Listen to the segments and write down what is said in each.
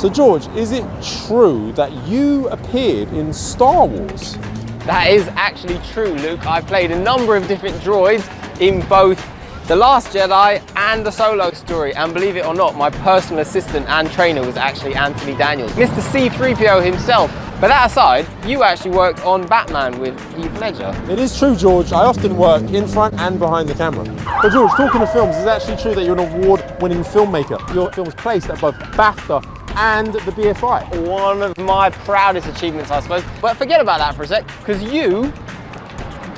So George, is it true that you appeared in Star Wars? That is actually true, Luke. I played a number of different droids in both The Last Jedi and the Solo Story, and believe it or not, my personal assistant and trainer was actually Anthony Daniels, Mr. C-3PO himself. But that aside, you actually worked on Batman with Heath Ledger. It is true, George. I often work in front and behind the camera. But George, talking of films, is it actually true that you're an award-winning filmmaker? Your film's placed at both BAFTA and the BFI. One of my proudest achievements, I suppose. But forget about that for a sec, because you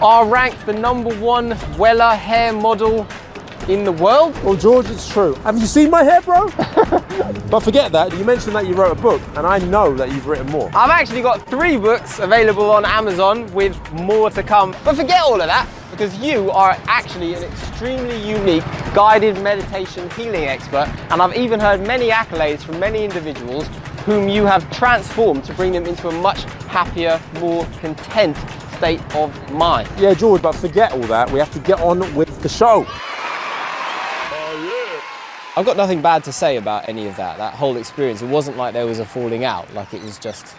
are ranked the #1 Weller hair model in the world. Well, George, it's true. Have you seen my hair, bro? But forget that, you mentioned that you wrote a book, and I know that you've written more. I've actually got 3 books available on Amazon with more to come. But forget all of that, because you are actually an extremely unique guided meditation healing expert, and I've even heard many accolades from many individuals whom you have transformed to bring them into a much happier, more content state of mind. Yeah, George, but forget all that. We have to get on with the show. I've got nothing bad to say about any of that whole experience. It wasn't like there was a falling out, like it was just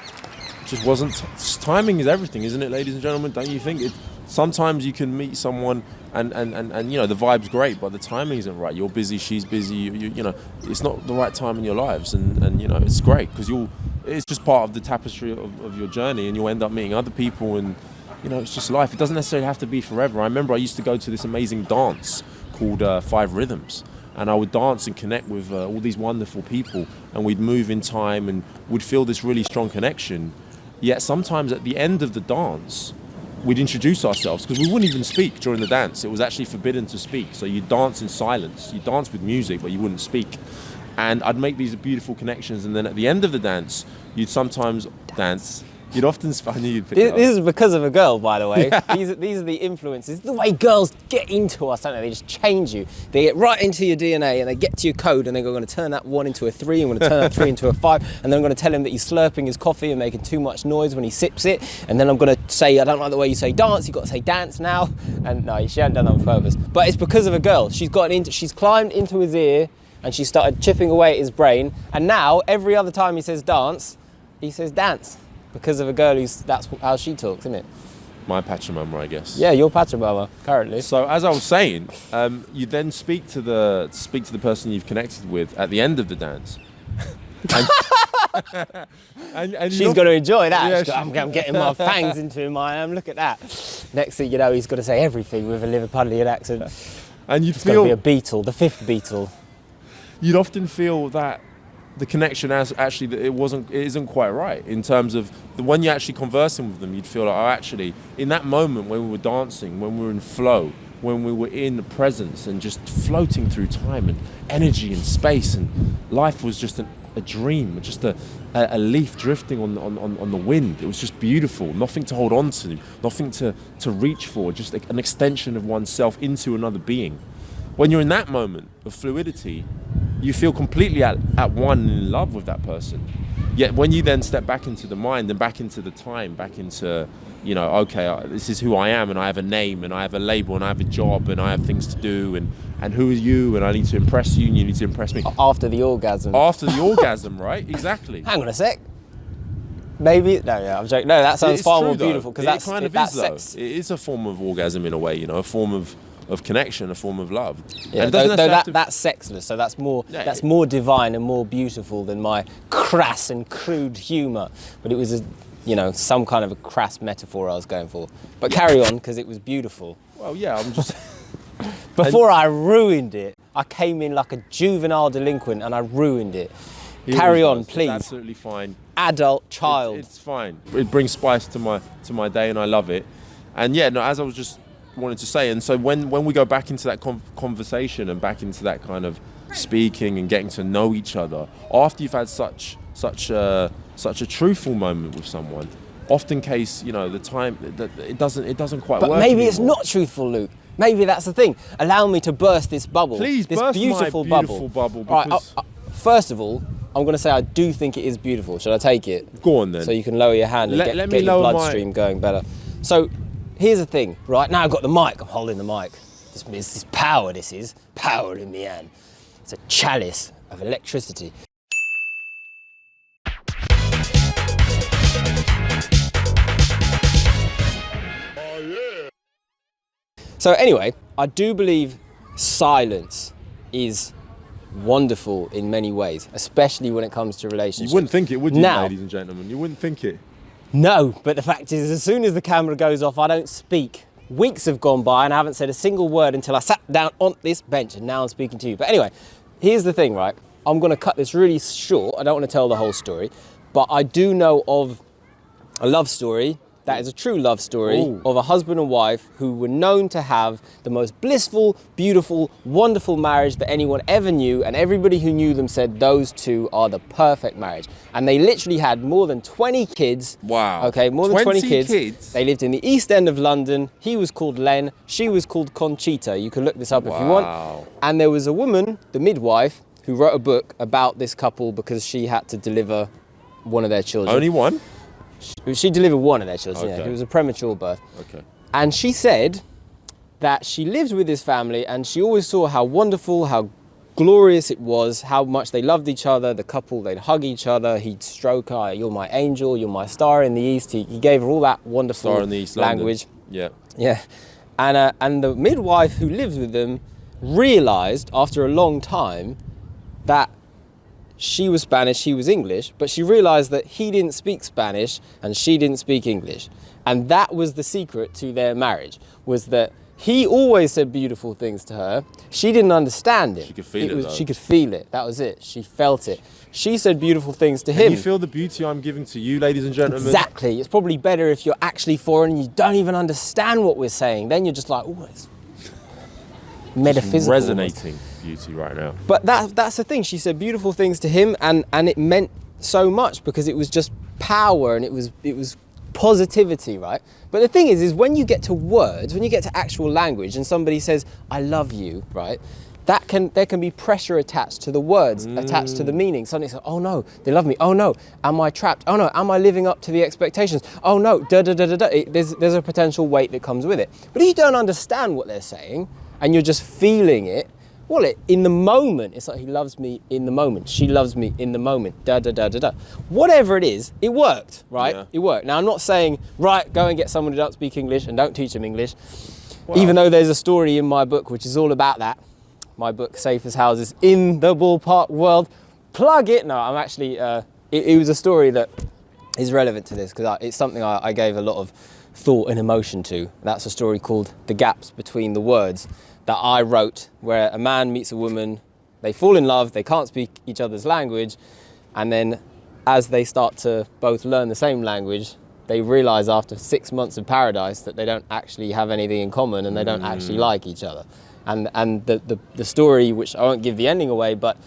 wasn't. Timing is everything, isn't it, ladies and gentlemen? Don't you think? Sometimes you can meet someone and you know, the vibe's great, but the timing isn't right. You're busy, she's busy, you know, it's not the right time in your lives, and you know, it's great because it's just part of the tapestry of your journey, and you'll end up meeting other people, and you know, it's just life. It doesn't necessarily have to be forever. I remember I used to go to this amazing dance called 5 Rhythms. And I would dance and connect with all these wonderful people, and we'd move in time and would feel this really strong connection. Yet sometimes at the end of the dance, we'd introduce ourselves because we wouldn't even speak during the dance. It was actually forbidden to speak. So you dance in silence. You dance with music, but you wouldn't speak. And I'd make these beautiful connections. And then at the end of the dance, you'd sometimes dance. You'd often you'd pick it up. This is because of a girl, by the way. Yeah. These are the influences. The way girls get into us, don't they? They just change you. They get right into your DNA, and they get to your code, and they're going to turn that 1 into a 3, and we're going to turn that 3 into a 5, and then I'm going to tell him that he's slurping his coffee and making too much noise when he sips it, and then I'm going to say, I don't like the way you say dance, you've got to say dance now. And no, she hadn't done that on purpose. But it's because of a girl. She's climbed into his ear, and she started chipping away at his brain, and now every other time he says dance, he says dance. Because of a girl that's how she talks, isn't it? My Pachamama, I guess. Yeah, your Pachamama, currently. So as I was saying, you then speak to the person you've connected with at the end of the dance. and she's going to enjoy that. Yeah, I'm getting my fangs into him. Look at that. Next thing you know, he's got to say everything with a Liverpudlian accent. And you'd it's feel going to be a Beatle, the 5th Beatle. You'd often feel that the connection it isn't quite right in terms of when you're actually conversing with them. You'd feel like, oh, actually, in that moment when we were dancing, when we were in flow, when we were in the presence and just floating through time and energy and space, and life was just a dream, just a leaf drifting on the wind. It was just beautiful, nothing to hold on to, nothing to reach for, just an extension of oneself into another being. When you're in that moment of fluidity, you feel completely at one and in love with that person. Yet when you then step back into the mind and back into the time, back into, you know, okay, this is who I am, and I have a name, and I have a label, and I have a job, and I have things to do, and who are you, and I need to impress you, and you need to impress me. After the orgasm. After the orgasm, right? Exactly. Hang on a sec. Maybe, no, yeah, I'm joking. No, that sounds far more beautiful, because that's kind of that's is, sex. Though. It is a form of orgasm in a way, you know, a form of connection, a form of love. Yeah, that's sexless, so that's more divine and more beautiful than my crass and crude humour. But it was some kind of a crass metaphor I was going for. But carry on, because it was beautiful. Well, yeah, I'm just... Before I ruined it, I came in like a juvenile delinquent and I ruined it. Carry on, please. It's absolutely fine. Adult, child. It's fine. It brings spice to my day, and I love it. And yeah, no, as I was just wanted to say, and so when we go back into that conversation and back into that kind of speaking and getting to know each other after you've had such a truthful moment with someone, often case, you know, the time that it doesn't quite work. But maybe anymore. It's not truthful, Luke. Maybe that's the thing. Allow me to burst this bubble. Please, this burst beautiful my beautiful bubble. Because... Right, first of all, I'm going to say I do think it is beautiful. Should I take it? Go on then. So you can lower your hand and get your bloodstream going better. So here's the thing, right? Now I've got the mic. I'm holding the mic. This power, this is. Power in the hand. It's a chalice of electricity. So anyway, I do believe silence is wonderful in many ways, especially when it comes to relationships. You wouldn't think it, would you, Now, ladies and gentlemen? You wouldn't think it. no, but the fact is, as soon as the camera goes off, I don't speak. Weeks have gone by and I haven't said a single word until I sat down on this bench, and now I'm speaking to you. But anyway, here's the thing, right? I'm going to cut this really short. I don't want to tell the whole story, but I do know of a love story that is a true love story. Ooh. Of a husband and wife who were known to have the most blissful, beautiful, wonderful marriage that anyone ever knew, and everybody who knew them said those two are the perfect marriage. And they literally had more than 20 kids. Wow. Okay, more than 20 kids. kids? They lived in the East End of London. He was called Len, she was called Conchita. You can look this up if you want. And there was a woman, the midwife, who wrote a book about this couple because she had to deliver one of their children. Only one? She delivered one of their children, Okay. yeah. It was a premature birth. Okay. And she said that she lived with this family and she always saw how wonderful, how glorious it was, how much they loved each other, the couple, they'd hug each other, he'd stroke her, you're my angel, you're my star in the East. He gave her all that wonderful Star in the East language. London. Yeah. And the midwife who lived with them realised after a long time that she was Spanish, he was English, but she realised that he didn't speak Spanish and she didn't speak English. And that was the secret to their marriage, was that he always said beautiful things to her. She didn't understand it. She could feel it, though. She could feel it. That was it. She felt it. She said beautiful things to him. Can you feel the beauty I'm giving to you, ladies and gentlemen? Exactly. It's probably better if you're actually foreign and you don't even understand what we're saying. Then you're just like, oh, it's metaphysical. Resonating beauty right now. But that's the thing. She said beautiful things to him, and it meant so much because it was just power and it was positivity, right? But the thing is when you get to words, when you get to actual language, and somebody says I love you, right? There can be pressure attached to the words, attached to the meaning. Suddenly it's like, oh no, they love me. Oh no, am I trapped? Oh no, am I living up to the expectations? Oh no, da da da da da. There's a potential weight that comes with it. But if you don't understand what they're saying and you're just feeling it, well, in the moment, it's like he loves me in the moment. She loves me in the moment. Da da da da da. Whatever it is, it worked, right? Yeah. It worked. Now I'm not saying right, go and get someone who don't speak English and don't teach them English. Wow. Even though there's a story in my book which is all about that. My book, Safe as Houses in the Ballpark World. Plug it. No, I'm actually, it was a story that is relevant to this because it's something I gave a lot of thought and emotion to. That's a story called The Gaps Between the Words that I wrote, where a man meets a woman, they fall in love, they can't speak each other's language, and then as they start to both learn the same language, they realise after 6 months of paradise that they don't actually have anything in common and they don't actually like each other. And the story, which I won't give the ending away, but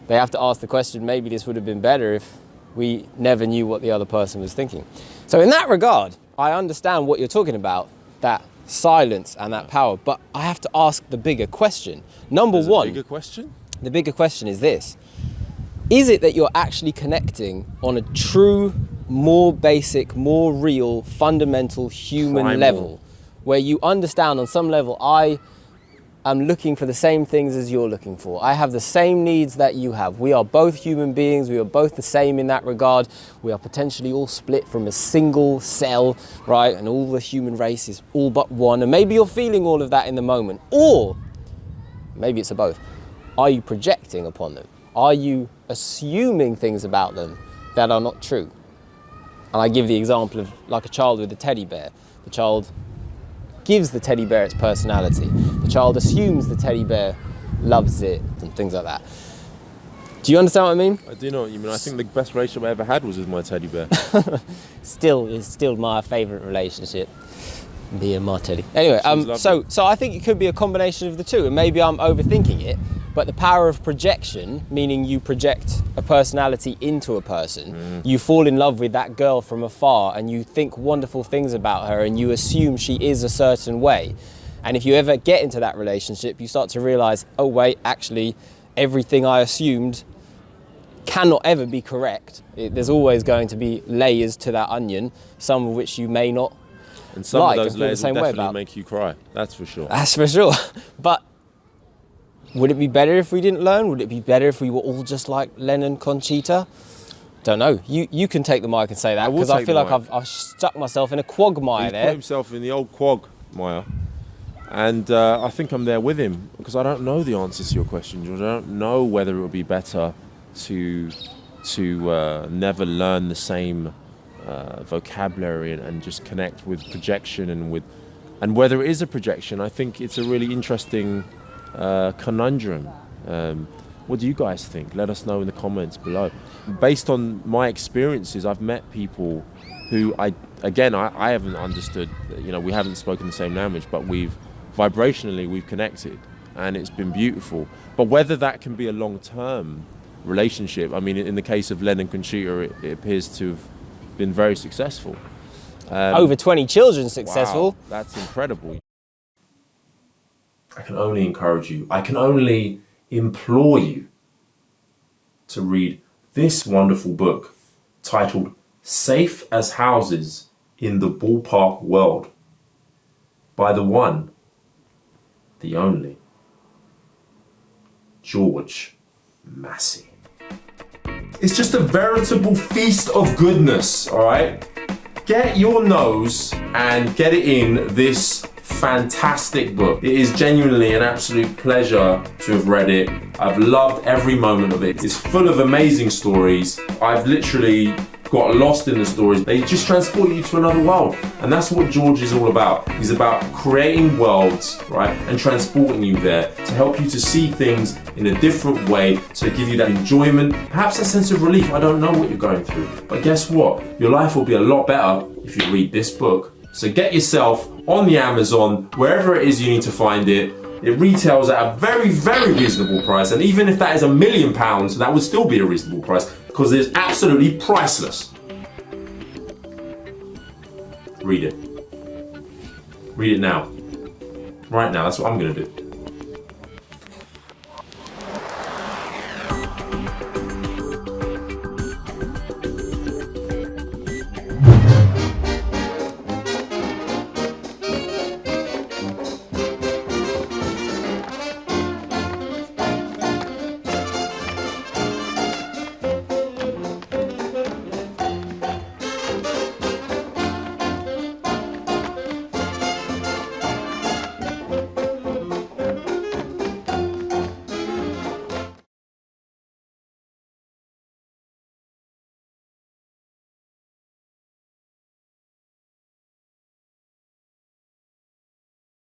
they have to ask the question, maybe this would have been better if we never knew what the other person was thinking. So in that regard, I understand what you're talking about, that silence and that power, but I have to ask the bigger question. Number one. Bigger question? The bigger question is this. Is it that you're actually connecting on a true, more basic, more real, fundamental human Primal level, where you understand on some level, I'm looking for the same things as you're looking for. I have the same needs that you have. We are both human beings. We are both the same in that regard. We are potentially all split from a single cell, right? And all the human race is all but one. And maybe you're feeling all of that in the moment. Or maybe it's a both. Are you projecting upon them? Are you assuming things about them that are not true? And I give the example of like a child with a teddy bear. The child gives the teddy bear its personality. The child assumes the teddy bear loves it and things like that. Do you understand what I mean? I do know what you mean. I think the best relationship I ever had was with my teddy bear. It's still my favourite relationship. Me and my teddy. Anyway, so I think it could be a combination of the two, and maybe I'm overthinking it, but the power of projection, meaning you project a personality into a person, you fall in love with that girl from afar and you think wonderful things about her and you assume she is a certain way. And if you ever get into that relationship, you start to realise, oh wait, actually, everything I assumed cannot ever be correct. There's always going to be layers to that onion, some of which you may not and some like of those and feel the layers same will way definitely about. make you cry. That's for sure. That's for sure. But would it be better if we didn't learn? Would it be better if we were all just like Len and Conchita? Don't know. You can take the mic and say that, because I feel like I've stuck myself in a quagmire there. He's put himself in the old quagmire. And I think I'm there with him because I don't know the answer to your question, George. I don't know whether it would be better to never learn the same vocabulary and just connect with projection and whether it is a projection. I think it's a really interesting conundrum. What do you guys think? Let us know in the comments below. Based on my experiences, I've met people who I haven't understood. We haven't spoken the same language, but vibrationally we've connected, and it's been beautiful. But whether that can be a long-term relationship, I mean, in the case of Len and Conchita, it appears to have been very successful. Over 20 children successful. Wow, that's incredible. I can only encourage you, I can only implore you to read this wonderful book titled Safe as Houses in the Ballpark World by the one, the only, George Massey. It's just a veritable feast of goodness, all right? Get your nose and get it in this fantastic book. It is genuinely an absolute pleasure to have read it. I've loved every moment of it. It's full of amazing stories. I've literally got lost in the stories. They just transport you to another world. And that's what George is all about. He's about creating worlds, right? And transporting you there to help you to see things in a different way, to give you that enjoyment, perhaps a sense of relief. I don't know what you're going through, but guess what? Your life will be a lot better if you read this book. So get yourself on the Amazon, wherever it is you need to find it. It retails at a very, very reasonable price. And even if that is £1 million, that would still be a reasonable price because it's absolutely priceless. Read it. Read it now. Right now, that's what I'm gonna do.